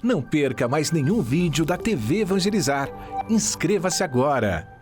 Não perca mais nenhum vídeo da TV Evangelizar. Inscreva-se agora!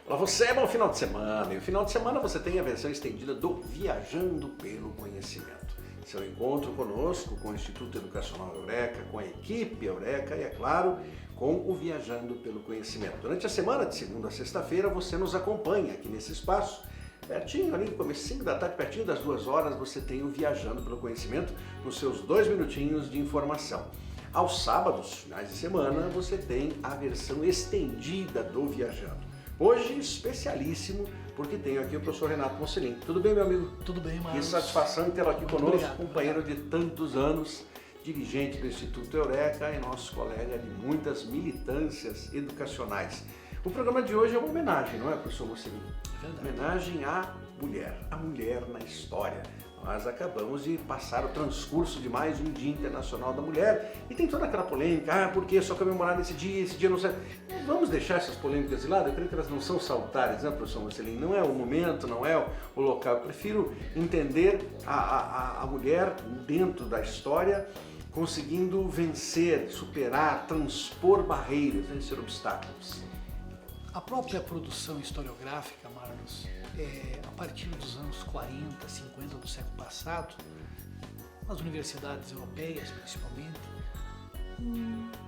Olá você, bom final de semana. E no final de semana você tem a versão estendida do Viajando pelo Conhecimento. Seu encontro conosco, com o Instituto Educacional Eureka, com a equipe Eureka e, é claro, com o Viajando pelo Conhecimento. Durante a semana, de segunda a sexta-feira, você nos acompanha aqui nesse espaço. Pertinho, ali no comecinho da tarde, pertinho das 2 horas, você tem o Viajando pelo Conhecimento, nos seus 2 minutinhos de informação. Aos sábados, finais de semana, você tem a versão estendida do Viajando. Hoje, especialíssimo, porque tenho aqui o professor Renato Mocelin. Tudo bem, meu amigo? Tudo bem, Marcos. Que satisfação tê-lo aqui conosco, obrigado, companheiro de tantos anos, dirigente do Instituto Eureka e nosso colega de muitas militâncias educacionais. O programa de hoje é uma homenagem, não é, professor Mocelin? É verdade. Homenagem à mulher na história. Nós acabamos de passar o transcurso de mais um Dia Internacional da Mulher e tem toda aquela polêmica, porque só comemorar esse dia não serve. Vamos deixar essas polêmicas de lado, eu creio que elas não são salutares, né, professor Mocelin? Não é o momento, não é o local. Eu prefiro entender a mulher dentro da história, conseguindo vencer, superar, transpor barreiras, vencer obstáculos. A própria produção historiográfica, Marcos, a partir dos anos 40, 50 do século passado, nas universidades europeias principalmente,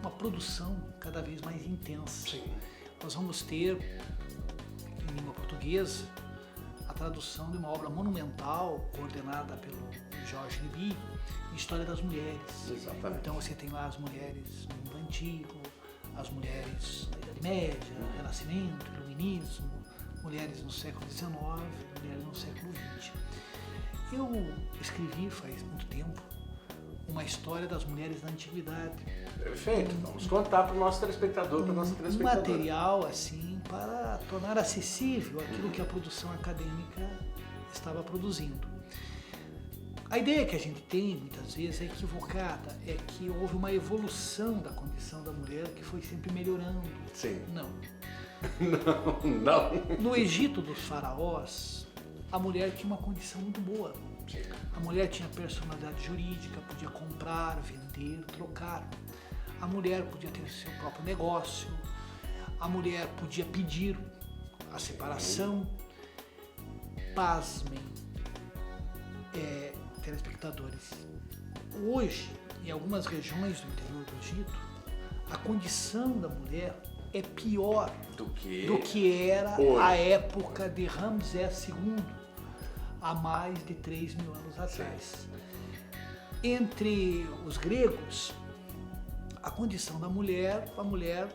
uma produção cada vez mais intensa. Sim. Nós vamos ter, em língua portuguesa, a tradução de uma obra monumental coordenada pelo Georges Liby, História das Mulheres. Exatamente. Então você tem lá as mulheres no mundo antigo, as mulheres na Idade Média, Renascimento, Iluminismo, mulheres no século XIX, mulheres no século XX. Eu escrevi faz muito tempo uma história das mulheres da antiguidade. Perfeito, vamos contar para o nosso telespectador, para a nossa Um telespectadora. material assim para tornar acessível aquilo que a produção acadêmica estava produzindo. A ideia que a gente tem, muitas vezes, é equivocada, é que houve uma evolução da condição da mulher que foi sempre melhorando. Sim. Não. Não. No Egito dos faraós, a mulher tinha uma condição muito boa. Sim. A mulher tinha personalidade jurídica, podia comprar, vender, trocar. A mulher podia ter seu próprio negócio. A mulher podia pedir a separação. Pasmem, telespectadores. Hoje, em algumas regiões do interior do Egito, a condição da mulher é pior Do que era hoje. a época de Ramsés II, há mais de 3.000 anos atrás. Entre os gregos, a condição da mulher, a mulher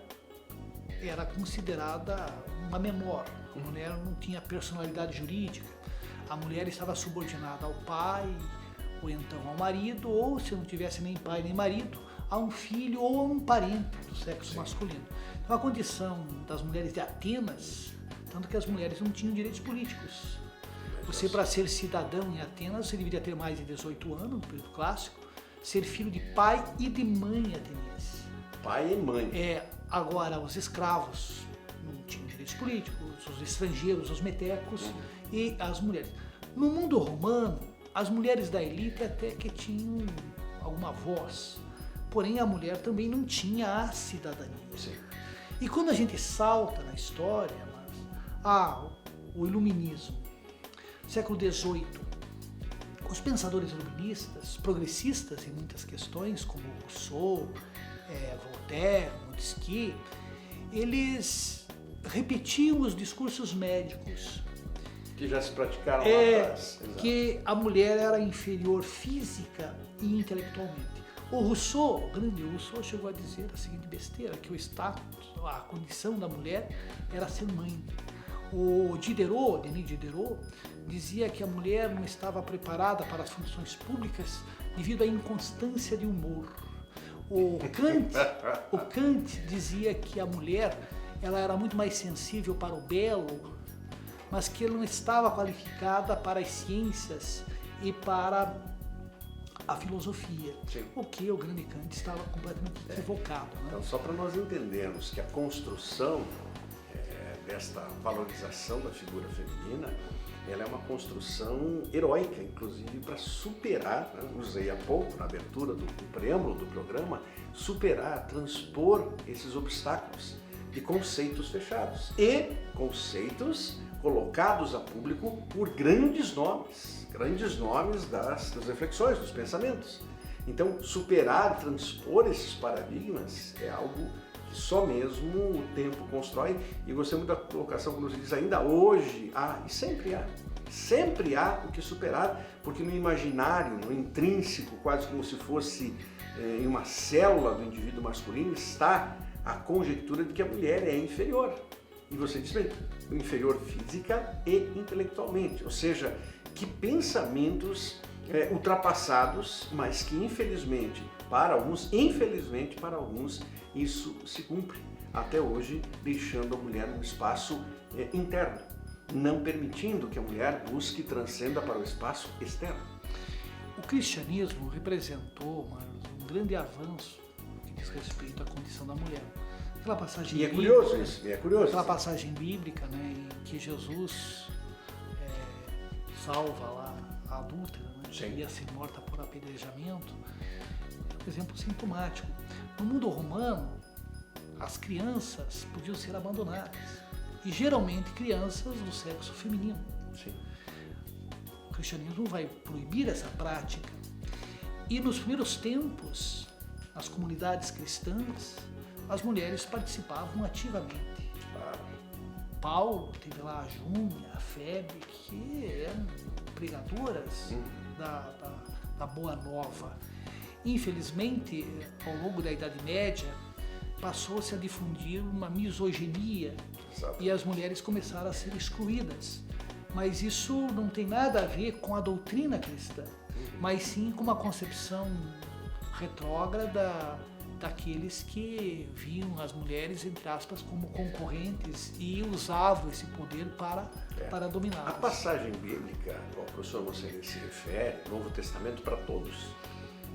era considerada uma menor, a mulher não tinha personalidade jurídica, a mulher estava subordinada ao pai, ou então ao marido, ou se não tivesse nem pai nem marido, a um filho ou a um parente do sexo masculino. Então a condição das mulheres de Atenas, tanto que as mulheres não tinham direitos políticos. Você, para ser cidadão em Atenas, você deveria ter mais de 18 anos, no período clássico, ser filho de pai e de mãe ateniense. Pai e mãe. Agora, os escravos não tinham direitos políticos, os estrangeiros, os metecos e as mulheres. No mundo romano, as mulheres da elite até que tinham alguma voz, porém a mulher também não tinha a cidadania. Sim. E quando a gente salta na história, o iluminismo, século XVIII, os pensadores iluministas, progressistas em muitas questões, como Rousseau, Voltaire, Montesquieu, eles repetiam os discursos médicos, Que já se praticaram lá atrás. Exato. que a mulher era inferior física e intelectualmente. O Rousseau, o grande Rousseau, chegou a dizer a seguinte besteira, que o status, a condição da mulher era ser mãe. O Denis Diderot, dizia que a mulher não estava preparada para as funções públicas devido à inconstância de humor. O Kant dizia que a mulher ela era muito mais sensível para o belo, mas que ela não estava qualificada para as ciências e para a filosofia. Sim. O que o grande Kant estava completamente equivocado. Né? Então, só para nós entendermos que a construção desta valorização da figura feminina ela é uma construção heróica, inclusive para superar, né, usei há pouco na abertura do preâmbulo do programa, superar, transpor esses obstáculos de conceitos fechados e conceitos colocados a público por grandes nomes das reflexões, dos pensamentos. Então, superar, transpor esses paradigmas é algo que só mesmo o tempo constrói. E gostei muito da colocação quando você diz, ainda hoje há, e sempre há o que superar, porque no imaginário, no intrínseco, quase como se fosse em uma célula do indivíduo masculino, está a conjectura de que a mulher é inferior. E você diz bem, inferior física e intelectualmente, ou seja, que pensamentos ultrapassados, mas que infelizmente para alguns, isso se cumpre até hoje, deixando a mulher num espaço interno, não permitindo que a mulher busque transcenda para o espaço externo. O cristianismo representou, Marlos, um grande avanço no que diz respeito à condição da mulher. Aquela passagem E é bíblica, curioso isso, é curioso. Aquela passagem bíblica, né, em que Jesus salva lá a adúltera, né, que ia ser morta por apedrejamento, é um exemplo sintomático. No mundo romano, as crianças podiam ser abandonadas, e geralmente crianças do sexo feminino. Sim. O cristianismo vai proibir essa prática. E nos primeiros tempos, nas comunidades cristãs, as mulheres participavam ativamente. Paulo teve lá a Júnia, a Febe, que eram pregadoras da Boa Nova. Infelizmente, ao longo da Idade Média, passou-se a difundir uma misoginia. Exato. E as mulheres começaram a ser excluídas. Mas isso não tem nada a ver com a doutrina cristã, mas sim com uma concepção retrógrada daqueles que viam as mulheres, entre aspas, como concorrentes e usavam esse poder para dominá-las. A passagem bíblica, ao professor Mocelin se refere, Novo Testamento para todos.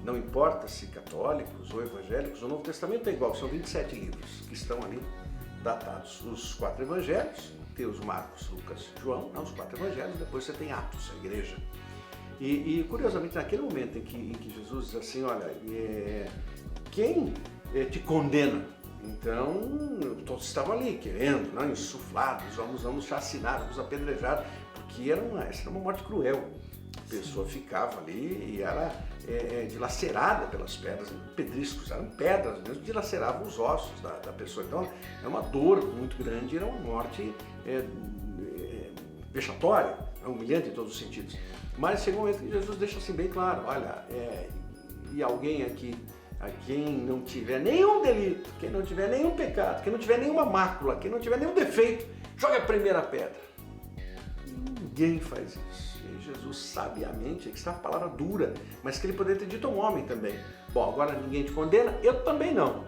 Não importa se católicos ou evangélicos, o Novo Testamento é igual, são 27 livros que estão ali datados. Os 4 evangelhos, Mateus, Marcos, Lucas, João, os 4 evangelhos, depois você tem Atos, a igreja. E curiosamente, naquele momento em que Jesus diz assim, olha, quem te condena? Então, todos estavam ali querendo, né, insuflados, vamos chacinar, vamos apedrejar, porque essa era uma morte cruel. A pessoa ficava ali e era dilacerada pelas pedras, pedriscos, eram pedras mesmo, dilaceravam os ossos da pessoa. Então, é uma dor muito grande, era uma morte vexatória, humilhante em todos os sentidos. Mas chega um momento que Jesus deixa assim bem claro, olha, e alguém aqui, a quem não tiver nenhum delito, quem não tiver nenhum pecado, quem não tiver nenhuma mácula, quem não tiver nenhum defeito, joga a primeira pedra. Ninguém faz isso. E Jesus sabiamente, que está a palavra dura, mas que ele poderia ter dito a um homem também. Bom, agora ninguém te condena, eu também não.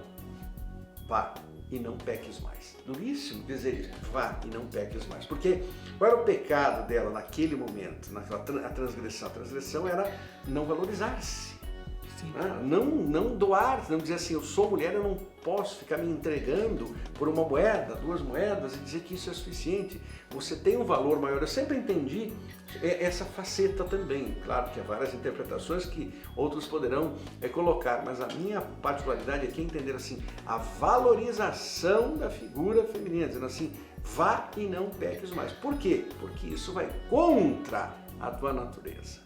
Vá e não peques mais. Duríssimo dizer isso, vá e não peques mais. Porque qual era o pecado dela naquele momento, a transgressão? A transgressão era não valorizar-se. Não doar, não dizer assim, eu sou mulher, eu não posso ficar me entregando por uma moeda, 2 moedas e dizer que isso é suficiente. Você tem um valor maior. Eu sempre entendi essa faceta também. Claro que há várias interpretações que outros poderão colocar, mas a minha particularidade é que entender assim, a valorização da figura feminina, dizendo assim, vá e não peques mais. Por quê? Porque isso vai contra a tua natureza.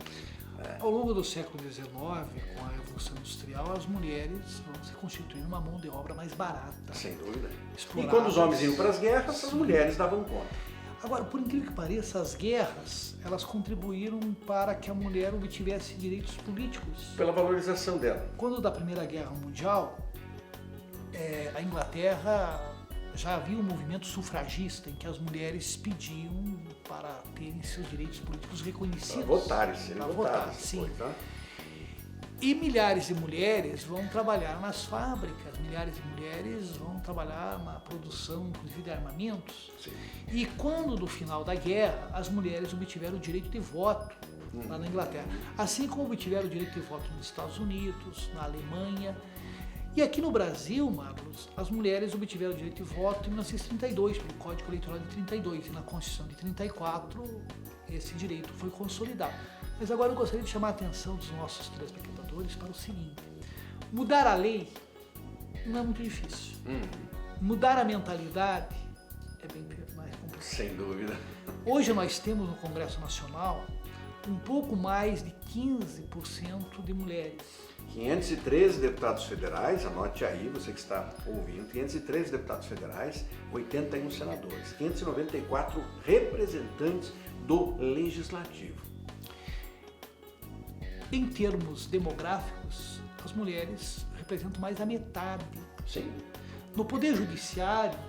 Ao longo do século XIX, com a Revolução Industrial, as mulheres vão se constituindo uma mão de obra mais barata. Sem dúvida. Exploradas. E quando os homens iam para as guerras, as mulheres davam conta. Agora, por incrível que pareça, as guerras, elas contribuíram para que a mulher obtivesse direitos políticos. Pela valorização dela. Quando da Primeira Guerra Mundial, a Inglaterra já havia um movimento sufragista em que as mulheres pediam para terem seus direitos políticos reconhecidos. Para votarem, serem para votadas. votar, sim. Depois, tá? E milhares de mulheres vão trabalhar nas fábricas, milhares de mulheres vão trabalhar na produção, inclusive, de armamentos. Sim. E quando, no final da guerra, as mulheres obtiveram o direito de voto lá na Inglaterra, assim como obtiveram o direito de voto nos Estados Unidos, na Alemanha. E aqui no Brasil, Marcos, as mulheres obtiveram o direito de voto em 1932, pelo Código Eleitoral de 32, e na Constituição de 34 esse direito foi consolidado. Mas agora eu gostaria de chamar a atenção dos nossos telespectadores para o seguinte: mudar a lei não é muito difícil. Mudar a mentalidade é bem mais complicado. Sem dúvida. Hoje nós temos no Congresso Nacional um pouco mais de 15% de mulheres. 513 deputados federais, anote aí, você que está ouvindo, 513 deputados federais, 81 senadores, 594 representantes do Legislativo. Em termos demográficos, as mulheres representam mais da metade. Sim. No Poder Judiciário,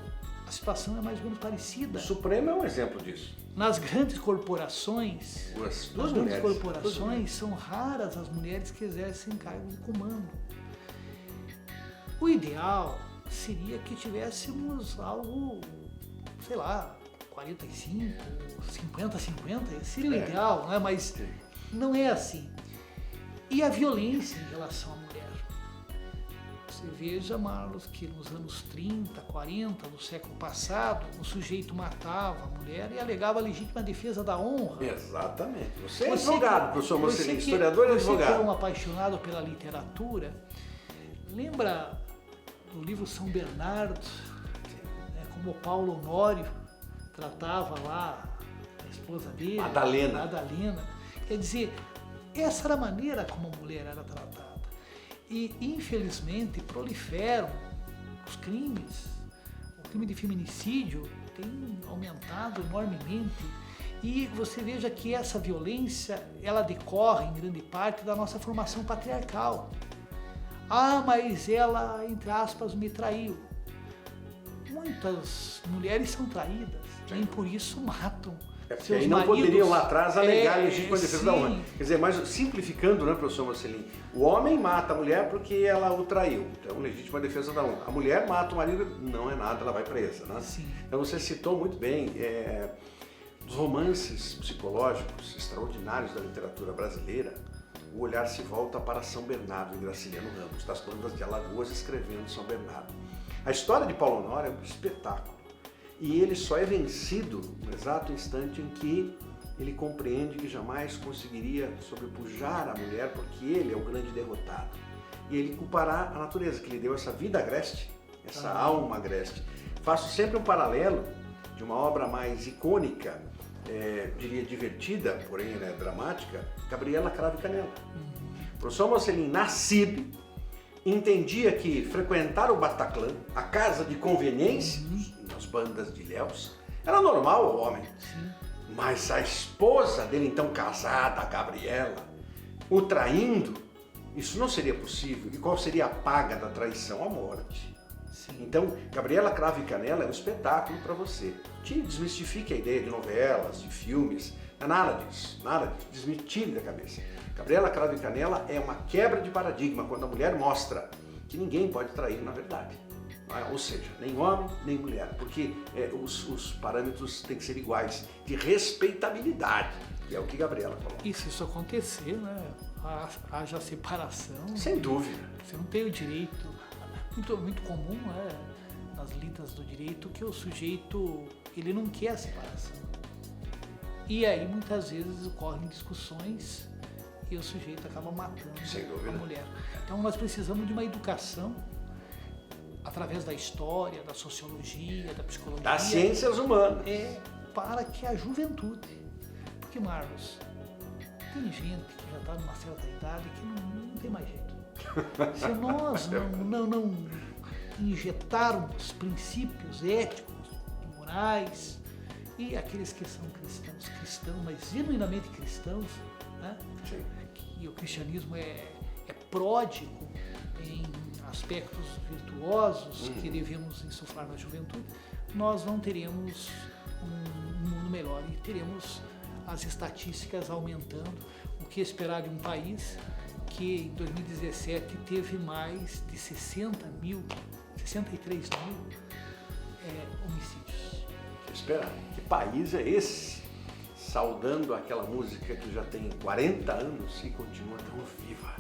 a situação é mais ou menos parecida. O Supremo é um exemplo disso. Nas grandes corporações, Duas são raras as mulheres que exercem cargos de comando. O ideal seria que tivéssemos algo, sei lá, 45, 50-50, seria o ideal, né? Mas não é assim. E a violência em relação à mulher? Você veja, Marlos, que nos anos 30, 40 do século passado, o sujeito matava a mulher e alegava a legítima defesa da honra. Exatamente. Você é advogado, professor Mocelin, historiador e advogado. Você que é um apaixonado pela literatura, lembra do livro São Bernardo, né, como Paulo Honório tratava lá a esposa dele, Madalena. Quer dizer, essa era a maneira como a mulher era tratada. E, infelizmente, proliferam os crimes. O crime de feminicídio tem aumentado enormemente. E você veja que essa violência, ela decorre, em grande parte, da nossa formação patriarcal. Ah, mas ela, entre aspas, me traiu. Muitas mulheres são traídas, nem por isso matam. Porque aí não poderiam lá atrás alegar a legítima defesa da honra. Quer dizer, mas simplificando, né, professor Mocelin, o homem mata a mulher porque ela o traiu. Então, legítima defesa da honra. A mulher mata o marido, não é nada, ela vai presa, né? Sim. Então você citou muito bem os romances psicológicos extraordinários da literatura brasileira. O olhar se volta para São Bernardo, em Graciliano Ramos, das Bandas de Alagoas, escrevendo São Bernardo. A história de Paulo Honório é um espetáculo. E ele só é vencido no exato instante em que ele compreende que jamais conseguiria sobrepujar a mulher, porque ele é o grande derrotado. E ele culpará a natureza, que lhe deu essa vida agreste, essa alma agreste. Faço sempre um paralelo de uma obra mais icônica, diria divertida, porém dramática, Gabriela Cravo e Canela. O professor Mocelin, nascido, entendia que frequentar o Bataclan, a casa de conveniências, nas bandas de ilhéus, era normal ao homem. Sim. Mas a esposa dele, então casada, a Gabriela, o traindo, isso não seria possível. E qual seria a paga da traição? A morte. Sim. Então, Gabriela Cravo e Canela é um espetáculo para você. Desmistifique a ideia de novelas, de filmes, não é nada disso, desmitire da cabeça. Gabriela Cravo e Canela é uma quebra de paradigma, quando a mulher mostra que ninguém pode trair na verdade. Ou seja, nem homem, nem mulher, porque os parâmetros têm que ser iguais, de respeitabilidade, que é o que Gabriela falou. E se isso acontecer, né, haja separação. Sem dúvida. Você não tem o direito, muito comum, né, nas lidas do direito, que o sujeito, ele não quer a separação. E aí, muitas vezes, ocorrem discussões e o sujeito acaba matando a mulher. Então, nós precisamos de uma educação através da história, da sociologia, da psicologia. Das ciências humanas. Para que a juventude... Porque, Marlos, tem gente que já está numa certa idade que não tem mais jeito. Se nós não injetarmos princípios éticos, morais, e aqueles que são cristãos, mas genuinamente cristãos, né? Sim. Que o cristianismo é pródigo em aspectos virtuosos que devemos insuflar na juventude, nós não teremos um mundo melhor e teremos as estatísticas aumentando. O que esperar de um país que em 2017 teve mais de 63 mil homicídios. O que esperar? Que país é esse? Saudando aquela música que já tem 40 anos e continua tão viva.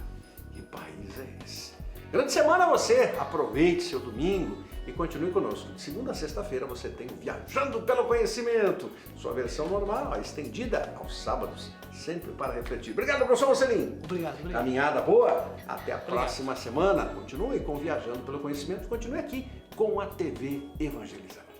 Que país é esse? Grande semana a você! Aproveite seu domingo e continue conosco. De segunda a sexta-feira você tem Viajando pelo Conhecimento, sua versão normal, a estendida aos sábados, sempre para refletir. Obrigado, professor Marcelinho. Obrigado. Caminhada boa, até a próxima semana. Continue com Viajando pelo Conhecimento, continue aqui com a TV Evangelizar.